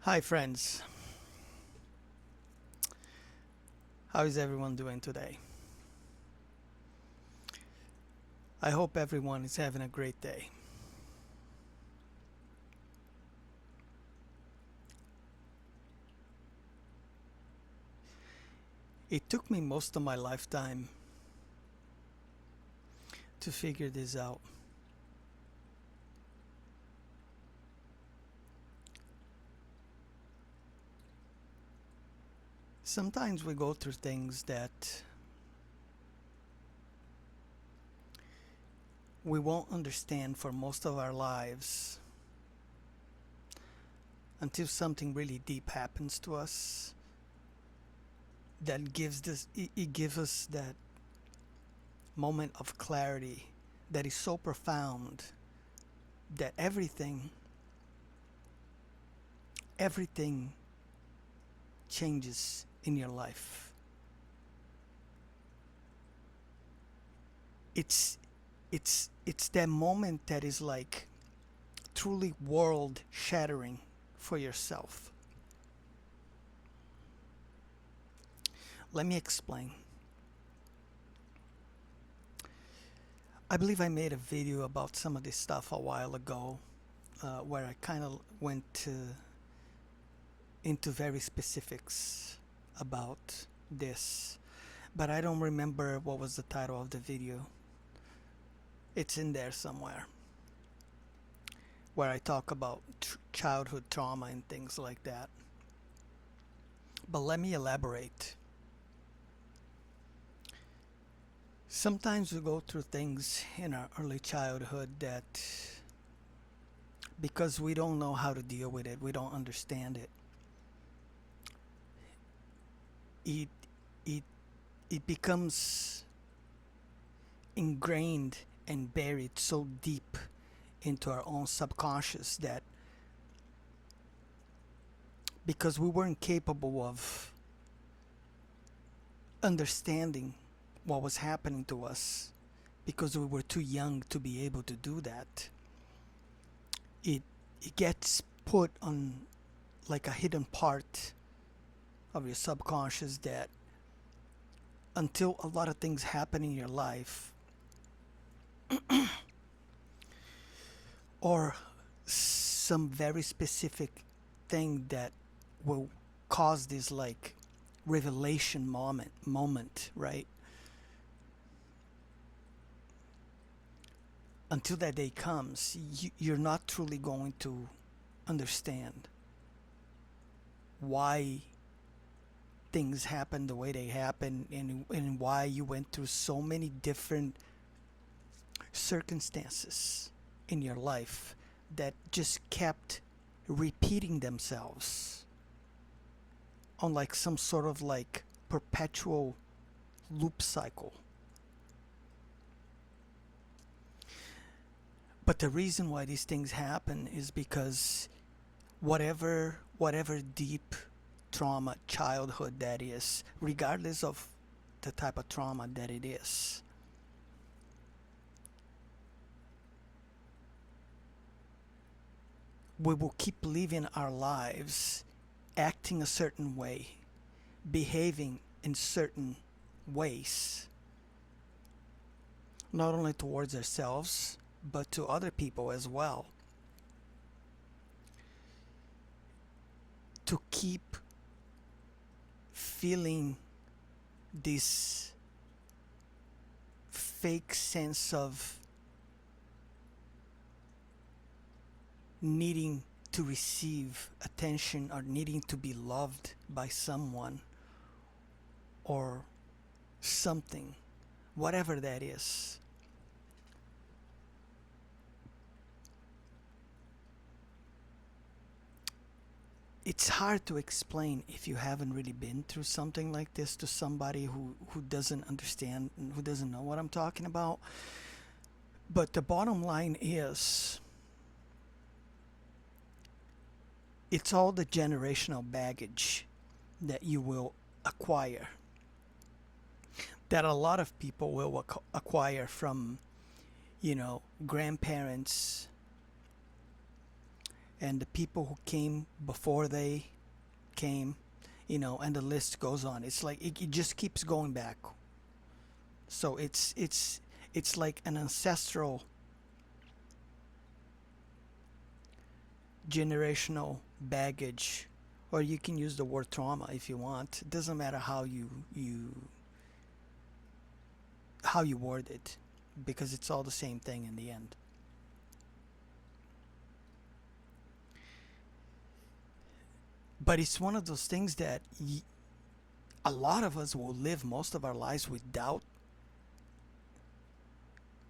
Hi, friends. How is everyone doing today? I hope everyone is having a great day. It took me most of my lifetime to figure this out. Sometimes we go through things that we won't understand for most of our lives until something really deep happens to us that it gives us that moment of clarity that is so profound that everything changes in your life. It's it's that moment that is like truly world shattering for yourself. Let me explain. I believe I made a video about some of this stuff a while ago, where I kind of went into very specifics about this, but I don't remember what was the title of the video. It's in there somewhere, where I talk about childhood trauma and things like that. But let me elaborate. Sometimes we go through things in our early childhood that, because we don't know how to deal with it, we don't understand it, it it it becomes ingrained and buried so deep into our own subconscious that, because we weren't capable of understanding what was happening to us, because we were too young to be able to do that, it it gets put on like a hidden part of your subconscious that, until a lot of things happen in your life, or some very specific thing that will cause this like revelation moment, right? Until that day comes, you're not truly going to understand why things happen the way they happen, and why you went through so many different circumstances in your life that just kept repeating themselves on like some sort of like perpetual loop cycle. But the reason why these things happen is because whatever deep trauma childhood that is, regardless of the type of trauma that it is, we will keep living our lives acting a certain way, behaving in certain ways, not only towards ourselves but to other people as well, to keep feeling this fake sense of needing to receive attention or needing to be loved by someone or something, whatever that is. It's hard to explain if you haven't really been through something like this to somebody who doesn't understand and who doesn't know what I'm talking about. But the bottom line is, it's all the generational baggage that you will acquire, that a lot of people will acquire from, grandparents and the people who came before they came, and the list goes on. It's like it just keeps going back. So it's like an ancestral generational baggage, or you can use the word trauma if you want. It doesn't matter how you word it, because it's all the same thing in the end. But it's one of those things that a lot of us will live most of our lives without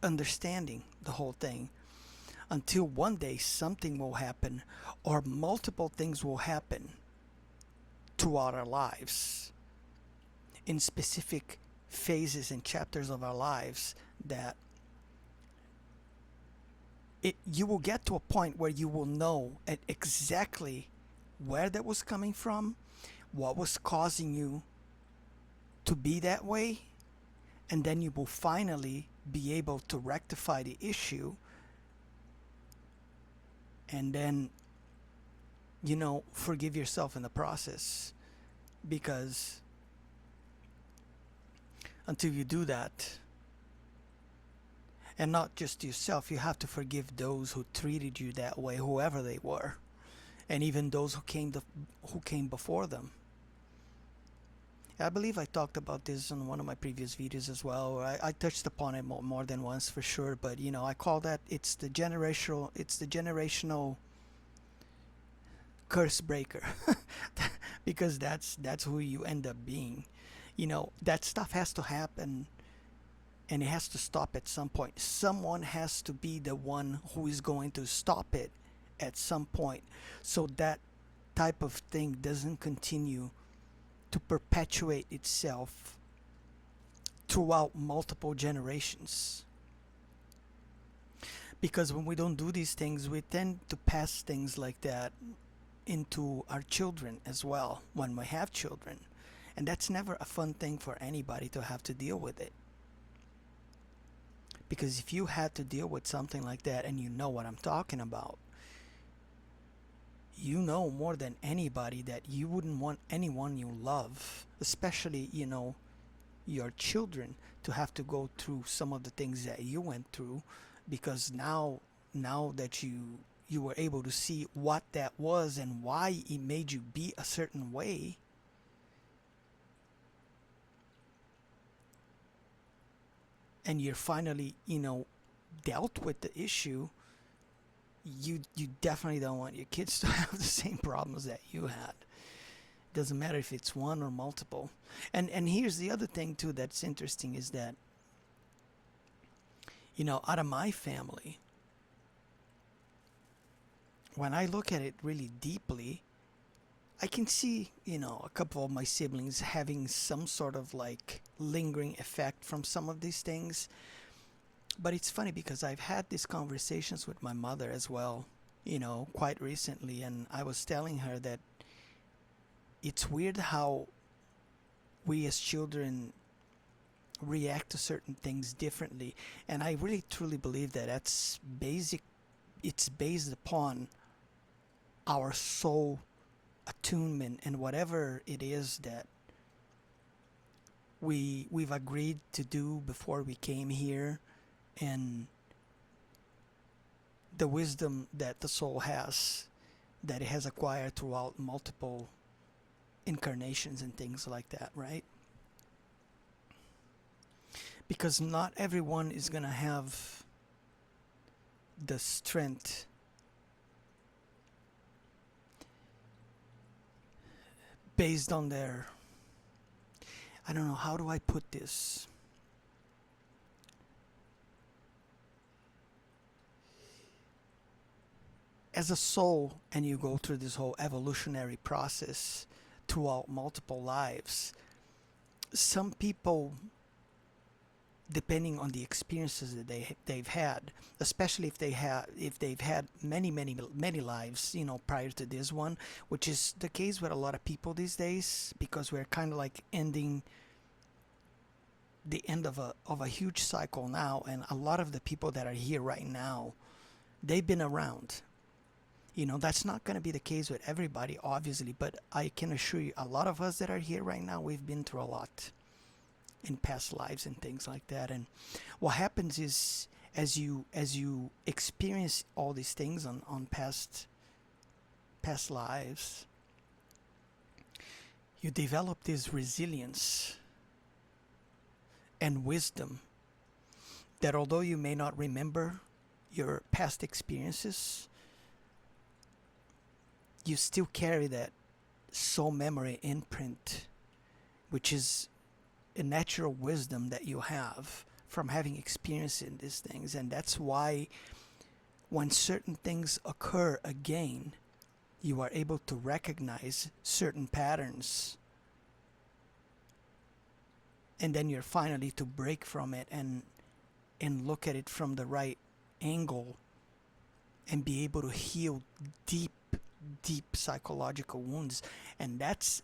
understanding the whole thing, until one day something will happen, or multiple things will happen throughout our lives in specific phases and chapters of our lives, that you will get to a point where you will know exactly where that was coming from, what was causing you to be that way, and then you will finally be able to rectify the issue, and then forgive yourself in the process. Because until you do that, and not just yourself, you have to forgive those who treated you that way, whoever they were, and even those who came before them. I believe I talked about this in one of my previous videos as well. I touched upon it more than once for sure, but I call that it's the generational curse breaker. Because that's who you end up being. That stuff has to happen, and it has to stop at some point. Someone has to be the one who is going to stop it at some point, so that type of thing doesn't continue to perpetuate itself throughout multiple generations. Because when we don't do these things, we tend to pass things like that into our children as well, when we have children. And that's never a fun thing for anybody to have to deal with it. Because if you had to deal with something like that, and you know what I'm talking about, you know more than anybody that you wouldn't want anyone you love, especially your children, to have to go through some of the things that you went through. Because now that you were able to see what that was and why it made you be a certain way, and you're finally dealt with the issue, you definitely don't want your kids to have the same problems that you had. Doesn't matter if it's one or multiple. And here's the other thing too that's interesting, is that out of my family, when I look at it really deeply, I can see a couple of my siblings having some sort of like lingering effect from some of these things. But it's funny, because I've had these conversations with my mother as well, quite recently, and I was telling her that it's weird how we as children react to certain things differently. And I really truly believe that it's based upon our soul attunement, and whatever it is that we've agreed to do before we came here, and the wisdom that the soul has, that it has acquired throughout multiple incarnations and things like that, right? Because not everyone is going to have the strength based on their, I don't know, how do I put this? As a soul, and you go through this whole evolutionary process throughout multiple lives, some people, depending on the experiences that they've had, especially if they've had many lives, prior to this one, which is the case with a lot of people these days, because we're kind of like ending the end of a huge cycle now, and a lot of the people that are here right now, they've been around. That's not going to be the case with everybody, obviously, but I can assure you, a lot of us that are here right now, we've been through a lot in past lives and things like that. And what happens is, as you experience all these things on past lives, you develop this resilience and wisdom that although you may not remember your past experiences, you still carry that soul memory imprint, which is a natural wisdom that you have from having experience in these things. And that's why when certain things occur again, you are able to recognize certain patterns, and then you're finally to break from it and look at it from the right angle and be able to heal deep psychological wounds. And that's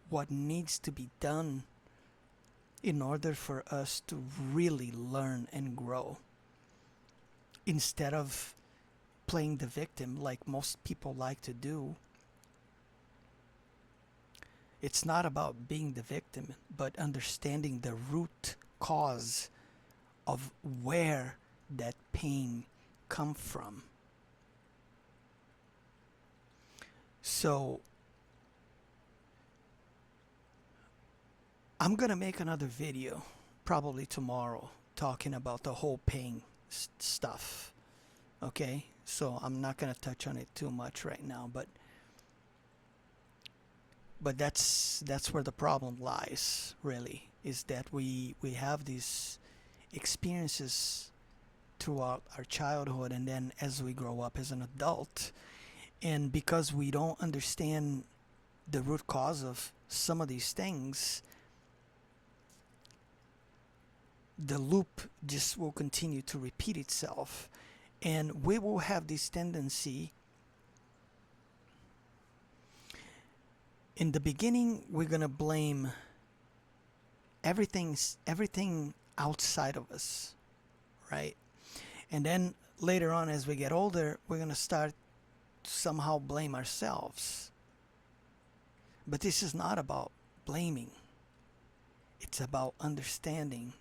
what needs to be done in order for us to really learn and grow, instead of playing the victim like most people like to do. It's not about being the victim, but understanding the root cause of where that pain come from. So I'm gonna make another video probably tomorrow talking about the whole pain stuff. Okay, so I'm not gonna touch on it too much right now, but that's where the problem lies, really, is that we have these experiences throughout our childhood, and then as we grow up as an adult, and because we don't understand the root cause of some of these things, the loop just will continue to repeat itself, and we will have this tendency. In the beginning, we're gonna blame everything outside of us, right? And then later on, as we get older, we're gonna start to somehow blame ourselves. But this is not about blaming. It's about understanding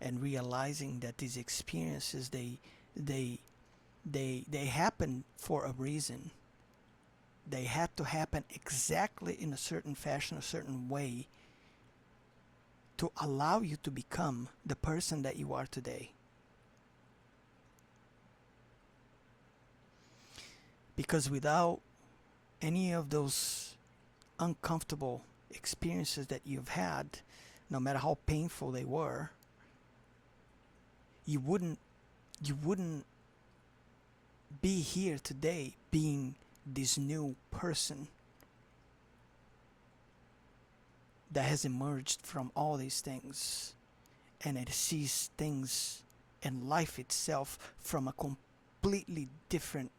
and realizing that these experiences, they happen for a reason. They had to happen exactly in a certain fashion, a certain way, to allow you to become the person that you are today. Because without any of those uncomfortable experiences that you've had, no matter how painful they were, you wouldn't be here today being this new person that has emerged from all these things, and it sees things and life itself from a completely different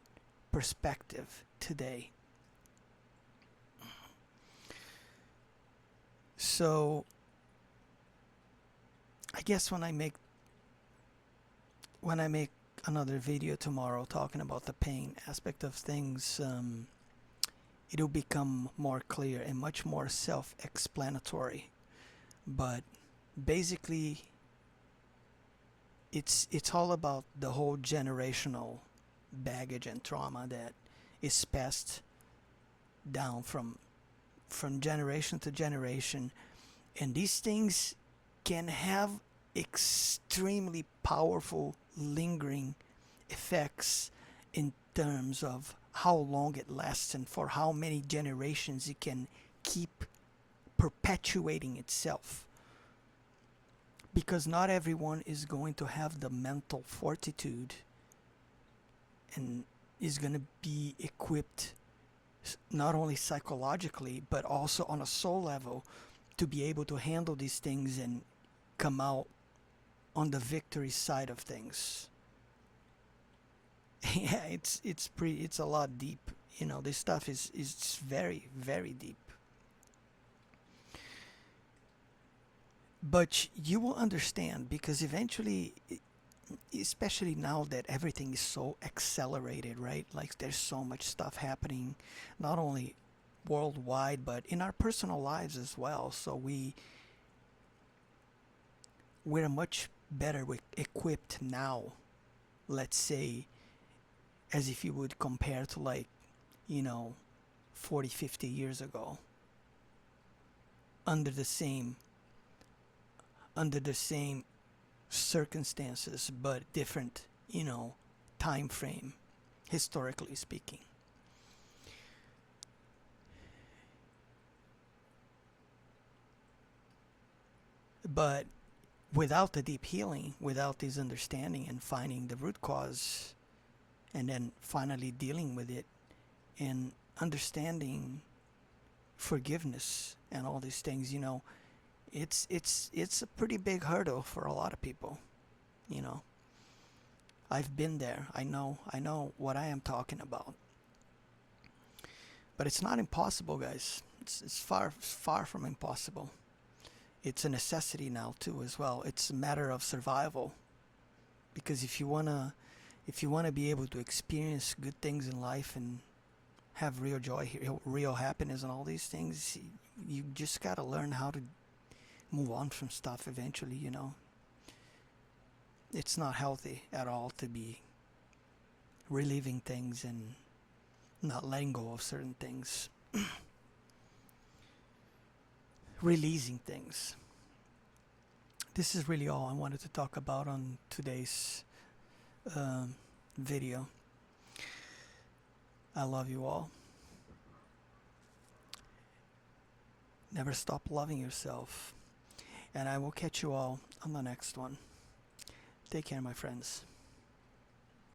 perspective today. So I guess when I make another video tomorrow talking about the pain aspect of things, it'll become more clear and much more self-explanatory. But basically, it's all about the whole generational baggage and trauma that is passed down from generation to generation, and these things can have extremely powerful lingering effects in terms of how long it lasts and for how many generations it can keep perpetuating itself. Because not everyone is going to have the mental fortitude and is going to be equipped not only psychologically but also on a soul level to be able to handle these things and come out on the victory side of things. Yeah, it's a lot deep. This stuff is very, very deep. But you will understand, because eventually especially now that everything is so accelerated, right? Like there's so much stuff happening, not only worldwide but in our personal lives as well. So we're much better equipped now, let's say, as if you would compare to, like, you know, 40, 50 years ago, under the same under the same circumstances but different, time frame, historically speaking. But without the deep healing, without this understanding and finding the root cause, and then finally dealing with it and understanding forgiveness and all these things, it's a pretty big hurdle for a lot of people. You know, I've been there. I know what I am talking about. But it's not impossible, guys. It's far from impossible. It's a necessity now too, as well. It's a matter of survival, because if you wanna be able to experience good things in life and have real joy, real happiness, and all these things, you just gotta learn how to move on from stuff eventually. It's not healthy at all to be reliving things and not letting go of certain things, releasing things. This is really all I wanted to talk about on today's video. I love you all. Never stop loving yourself. And I will catch you all on the next one. Take care, my friends.